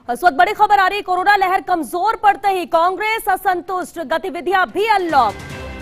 इस वक्त बड़ी खबर आ रही है, कोरोना लहर कमजोर पड़ते ही कांग्रेस असंतुष्ट, गतिविधियां भी अनलॉक।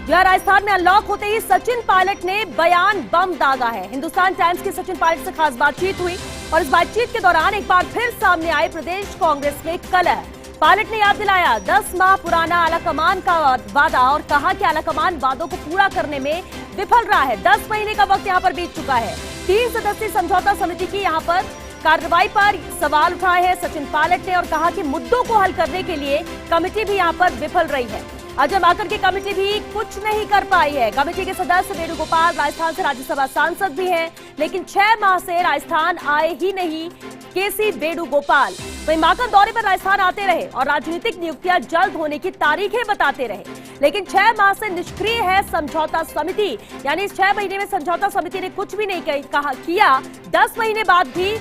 यह राजस्थान में अनलॉक होते ही सचिन पायलट ने बयान बम दागा है। हिंदुस्तान टाइम्स की सचिन पायलट से खास बातचीत हुई और इस बातचीत के दौरान एक बार फिर सामने आए प्रदेश कांग्रेस में कलह। पायलट ने याद दिलाया 10 माह पुराना आलाकमान का वादा और कहा कि आलाकमान वादों को पूरा करने में विफल रहा है। 10 महीने का वक्त यहाँ पर बीत चुका है। 3 सदस्यीय समझौता समिति की यहाँ पर कार्रवाई पर सवाल उठाए हैं सचिन पायलट ने और कहा कि मुद्दों को हल करने के लिए कमेटी भी यहाँ पर विफल रही है। अजय माकन की कमेटी भी कुछ नहीं कर पाई है। कमेटी के सदस्य वेणुगोपाल राजस्थान से राज्यसभा सांसद भी हैं, लेकिन 6 माह से राजस्थान आए ही नहीं केसी वेणुगोपाल। वहीं माकन दौरे पर राजस्थान आते रहे और राजनीतिक नियुक्तियां जल्द होने की तारीखें बताते रहे, लेकिन 6 माह से निष्क्रिय है समझौता समिति। यानी इस 6 महीने में समझौता समिति ने कुछ भी नहीं किया। 10 महीने बाद भी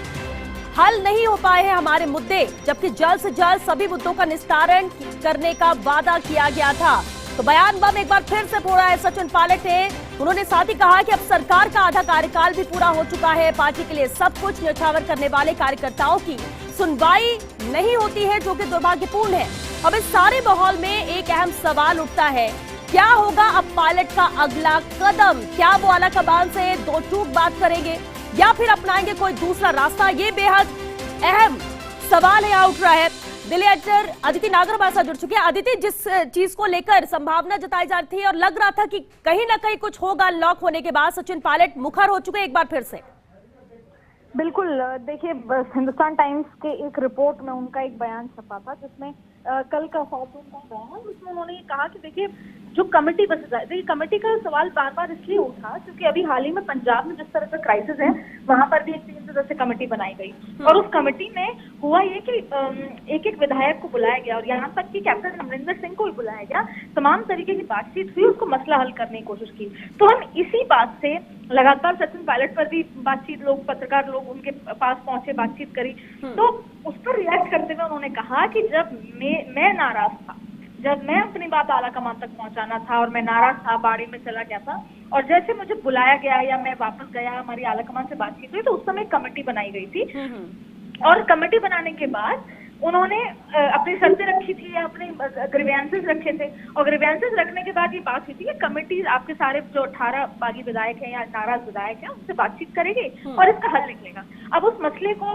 हल नहीं हो पाए हैं हमारे मुद्दे, जबकि जल्द से जल्द सभी मुद्दों का निस्तारण करने का वादा किया गया था। तो बयान बम एक बार फिर से फोड़ा है सचिन पायलट ने। उन्होंने साथ ही कहा कि अब सरकार का आधा कार्यकाल भी पूरा हो चुका है। पार्टी के लिए सब कुछ न्यौछावर करने वाले कार्यकर्ताओं की सुनवाई नहीं होती है, जो कि दुर्भाग्यपूर्ण है। अब इस सारे माहौल में एक अहम सवाल उठता है, क्या होगा अब पायलट का अगला कदम? क्या वो आलाकमान से दो टूक बात करेंगे या फिर अपनाएंगे कोई दूसरा रास्ता? ये बेहद अहम सवाल यहाँ उठ रहा है। दिल्ली एडिटर अदिति नागर हमारे साथ जुड़ चुके हैं। अदिति, जिस चीज को लेकर संभावना जताई जा रही थी और लग रहा था कि कहीं ना कहीं कुछ होगा अनलॉक होने के बाद, सचिन पायलट मुखर हो चुके एक बार फिर से। बिल्कुल, देखिए हिंदुस्तान टाइम्स के एक रिपोर्ट में उनका एक बयान छपा था, जिसमें कल का फॉर्म का बयान, जिसमें उन्होंने ये कहा कि देखिए जो कमेटी बस जाए, देखिए कमेटी का सवाल बार बार इसलिए उठा क्योंकि अभी हाल ही में पंजाब में जिस तरह का क्राइसिस है, वहां पर भी एक 3 सदस्य कमेटी बनाई गई और उस कमेटी में हुआ ये कि एक एक विधायक को बुलाया गया और यहाँ तक कि कैप्टन अमरिंदर सिंह को भी बुलाया गया। तमाम तरीके की बातचीत हुई, उसको मसला हल करने की कोशिश की। तो हम इसी बात से लगातार सचिन पायलट पर भी बातचीत, लोग पत्रकार लोग उनके पास पहुंचे, बातचीत करी, तो उस पर रिएक्ट करते हुए उन्होंने कहा कि जब मैं नाराज था, जब मैं अपनी बात आलाकमान तक पहुंचाना था और मैं नाराज था, बाड़ी में चला गया था और जैसे मुझे बुलाया गया या मैं वापस गया, हमारी आलाकमान से बातचीत हुई, तो उस समय कमेटी बनाई गई थी और कमेटी बनाने के बाद उन्होंने अपनी शर्तें रखी थी या अपने ग्रीवेंसेस रखे थे और ग्रीवेंसेस रखने के बाद ये बात हुई थी कि कमेटी आपके सारे जो 18 बागी विधायक हैं या नाराज विधायक हैं उनसे बातचीत करेगी और इसका हल निकलेगा। अब उस मसले को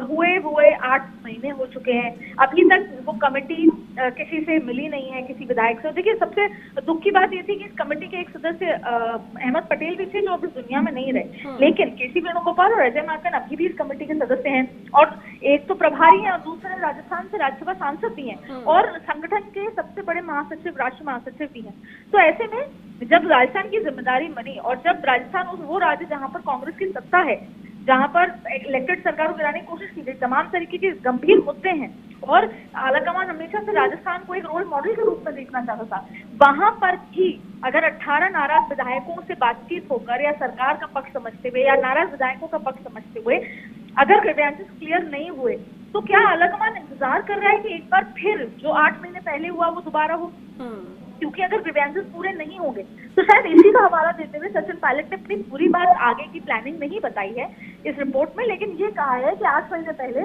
हुए 8 महीने हो चुके हैं, अभी तक वो कमेटी किसी से मिली नहीं है, किसी विधायक से। देखिए सबसे दुख की बात ये थी कि इस कमेटी के एक सदस्य अहमद पटेल भी थे जो अभी दुनिया में नहीं रहे, लेकिन केसी वेणुगोपाल और अजय माकन अभी भी इस कमेटी के सदस्य हैं और एक तो प्रभारी हैं और दूसरे राजस्थान से राज्यसभा सांसद भी हैं और संगठन के सबसे बड़े महासचिव, राष्ट्रीय महासचिव भी हैं। तो ऐसे में जब राजस्थान की जिम्मेदारी बनी और जब राजस्थान वो राज्य जहां पर कांग्रेस की सत्ता है, जहां पर इलेक्टेड सरकार को गिराने की कोशिश की गई, तमाम तरीके के गंभीर मुद्दे हैं और आलाकमान हमेशा से राजस्थान को एक रोल मॉडल के रूप में देखना चाहता था, वहां पर भी अगर 18 नाराज विधायकों से बातचीत होकर या सरकार का पक्ष समझते हुए या नाराज विधायकों का पक्ष समझते हुए अगर ग्रीवेंसेस क्लियर नहीं हुए, तो क्या आलाकमान इंतजार कर रहा है कि एक बार फिर जो 8 महीने पहले हुआ वो दोबारा हो? क्योंकि अगर ग्रीवेंसेस पूरे नहीं होंगे तो शायद इसी का हवाला देते हुए सचिन पायलट ने अपनी पूरी बात आगे की प्लानिंग नहीं बताई है इस रिपोर्ट में, लेकिन ये कहा है कि 8 महीने पहले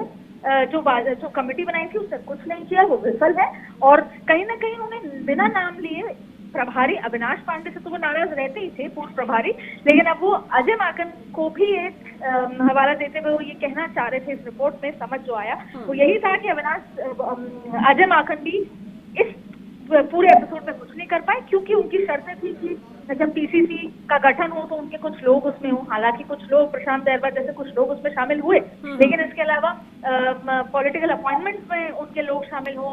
जो कमेटी बनाई थी उससे कुछ नहीं किया, वो विफल है और कहीं ना कहीं उन्होंने बिना नाम लिए प्रभारी अविनाश पांडे से तो वो नाराज रहते ही थे, पूर्व प्रभारी, लेकिन अब वो अजय माकन को भी एक हवाला देते हुए वो ये कहना चाह रहे थे इस रिपोर्ट में, समझ जो आया वो यही था कि अजय माकन भी इस पूरे एपिसोड में कुछ नहीं कर पाए क्योंकि उनकी शर्तें थी कि जब पीसीसी का गठन हो तो उनके कुछ लोग उसमें हो। हालांकि कुछ लोग, प्रशांत दहरवा जैसे कुछ लोग उसमें शामिल हुए, लेकिन इसके अलावा पॉलिटिकल अपॉइंटमेंट में उनके लोग शामिल हो,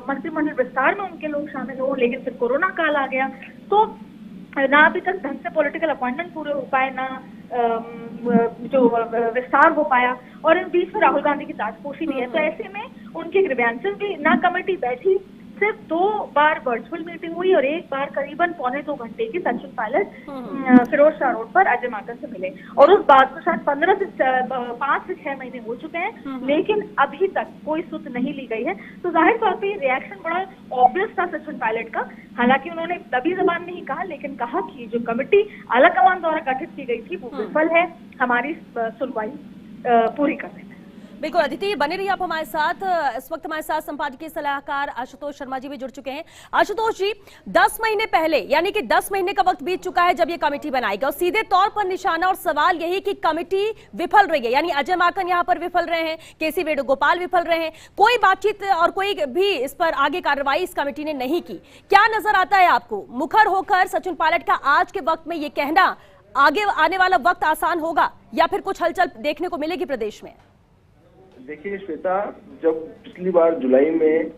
मंत्रिमंडल विस्तार में उनके लोग शामिल हो, लेकिन फिर कोरोना काल आ गया तो ना अभी तक ढंग से पॉलिटिकल अपॉइंटमेंट पूरे हो पाए, ना जो विस्तार हो पाया और इन बीच में राहुल गांधी की ताजपोशी भी है। तो ऐसे में उनके ग्रीवेंसेस भी, ना कमेटी बैठी, सिर्फ 2 बार वर्चुअल मीटिंग हुई और एक बार करीबन 1.25 घंटे की सचिन पायलट फिरोज शाह रोड पर अजय माकन से मिले और उस बात को शायद 5 से 6 महीने हो चुके हैं, लेकिन अभी तक कोई सुध नहीं ली गई है। तो जाहिर तौर पे रिएक्शन बड़ा ऑब्वियस था सचिन पायलट का। हालांकि उन्होंने तभी जबान नहीं कहा, लेकिन कहा कि जो कमेटी आलाकमान द्वारा गठित की गई थी वो विफल है हमारी सुनवाई पूरी करने में। बिल्कुल अदिति, बने रहिए आप हमारे साथ। इस वक्त हमारे साथ संपादकीय सलाहकार आशुतोष शर्मा जी भी जुड़ चुके हैं। आशुतोष जी, 10 महीने पहले यानी कि 10 महीने का वक्त बीत चुका है जब ये कमेटी बनाई गई और सीधे तौर पर निशाना और सवाल यही कि कमेटी विफल रही है, यानी अजय माकन यहाँ पर विफल रहे हैं, केसी वेणुगोपाल विफल रहे हैं, कोई बातचीत और कोई भी इस पर आगे कार्रवाई इस कमेटी ने नहीं की। क्या नजर आता है आपको, मुखर होकर सचिन पायलट का आज के वक्त में ये कहना आगे आने वाला वक्त आसान होगा या फिर कुछ हलचल देखने को मिलेगी प्रदेश में? देखिए श्वेता, जब पिछली बार जुलाई में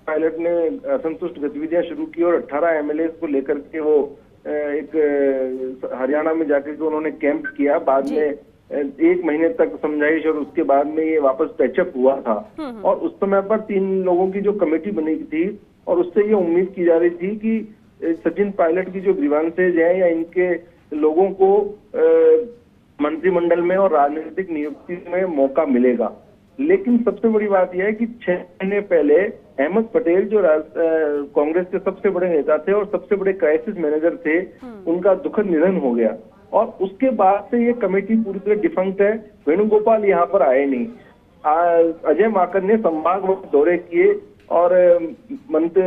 पायलट ने असंतुष्ट गतिविधियां शुरू की और 18 एमएलए को लेकर के वो एक हरियाणा में जाकर के उन्होंने कैंप किया, बाद में 1 महीने तक समझाइश और उसके बाद में ये वापस पैचअप हुआ था। और उस समय पर 3 लोगों की जो कमेटी बनी थी और उससे ये उम्मीद की जा रही थी कि सचिन पायलट की जो ग्रीवांसेज है या इनके लोगों को मंत्रिमंडल में और राजनीतिक नियुक्ति में मौका मिलेगा। लेकिन सबसे बड़ी बात यह है कि 6 महीने पहले अहमद पटेल जो कांग्रेस के सबसे बड़े नेता थे और सबसे बड़े क्राइसिस मैनेजर थे, उनका दुखद निधन हो गया और उसके बाद से ये कमेटी पूरी तरह डिफंक्ट है। वेणुगोपाल यहाँ पर आए नहीं। अजय माकन ने संभाग दौरे किए और मंत्री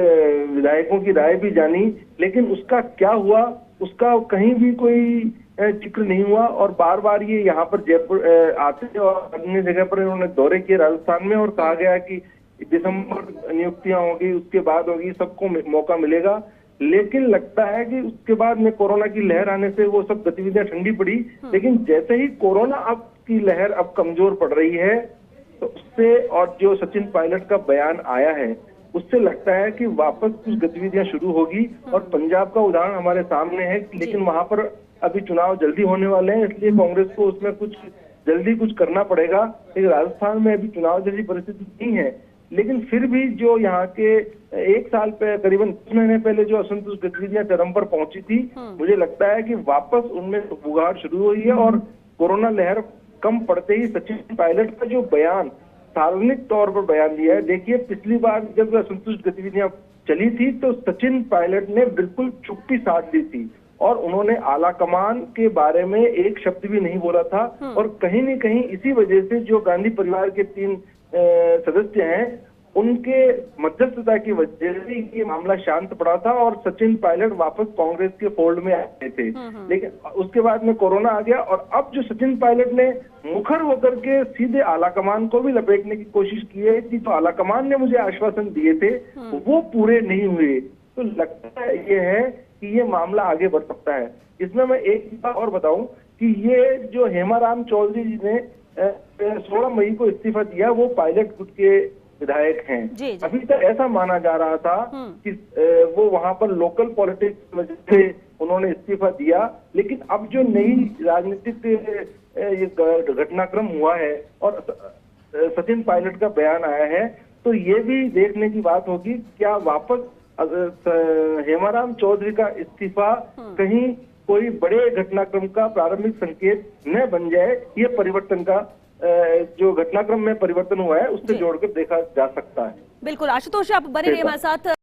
विधायकों की राय भी जानी, लेकिन उसका क्या हुआ उसका कहीं भी कोई जिक्र नहीं हुआ। और बार बार ये यहाँ पर जयपुर आते और अन्य जगह पर इन्होंने दौरे किए राजस्थान में और कहा गया कि दिसंबर नियुक्तियां होगी, उसके बाद होगी, सबको मौका मिलेगा। लेकिन लगता है कि उसके बाद में कोरोना की लहर आने से वो सब गतिविधियां ठंडी पड़ी। लेकिन जैसे ही कोरोना अब की लहर अब कमजोर पड़ रही है तो उससे और जो सचिन पायलट का बयान आया है उससे लगता है कि वापस कुछ गतिविधियां शुरू होगी। और पंजाब का उदाहरण हमारे सामने है, लेकिन वहां पर अभी चुनाव जल्दी होने वाले हैं, इसलिए कांग्रेस को उसमें कुछ जल्दी कुछ करना पड़ेगा। लेकिन राजस्थान में अभी चुनाव जैसी परिस्थिति नहीं है, लेकिन फिर भी जो यहाँ के 1 साल पे करीबन 2 महीने पहले जो असंतुष्ट गतिविधियां चरम पर पहुंची थी, मुझे लगता है कि वापस उनमें बुगाड़ शुरू हुई है। और कोरोना लहर कम पड़ते ही सचिन पायलट का जो बयान सार्वजनिक तौर पर बयान दिया है, देखिए पिछली बार जब असंतुष्ट गतिविधियां चली थी तो सचिन पायलट ने बिल्कुल चुप्पी साध ली थी और उन्होंने आला कमान के बारे में एक शब्द भी नहीं बोला था। और कहीं न कहीं इसी वजह से जो गांधी परिवार के 3 सदस्य हैं, उनके मध्यस्थता की वजह से ये मामला शांत पड़ा था और सचिन पायलट वापस कांग्रेस के फोल्ड में आए थे। लेकिन उसके बाद में कोरोना आ गया और अब जो सचिन पायलट ने मुखर होकर के सीधे आलाकमान को भी लपेटने की कोशिश की है कि जो आलाकमान ने मुझे आश्वासन दिए थे वो पूरे नहीं हुए, तो लगता है ये है कि ये मामला आगे बढ़ सकता है। इसमें मैं एक बात और बताऊं कि ये जो हेमाराम चौधरी जी ने 16 मई को इस्तीफा दिया, वो पायलट गुट के विधायक हैं। अभी तक ऐसा माना जा रहा था कि वो वहां पर लोकल पॉलिटिक्स की वजह से उन्होंने इस्तीफा दिया, लेकिन अब जो नई राजनीतिक घटनाक्रम हुआ है और सचिन पायलट का बयान आया है, तो ये भी देखने की बात होगी क्या वापस हेमाराम चौधरी का इस्तीफा कहीं कोई बड़े घटनाक्रम का प्रारंभिक संकेत न बन जाए। ये परिवर्तन का जो घटनाक्रम में परिवर्तन हुआ है उससे जोड़कर देखा जा सकता है। बिल्कुल आशुतोष, आप बने रहिए हमारे साथ।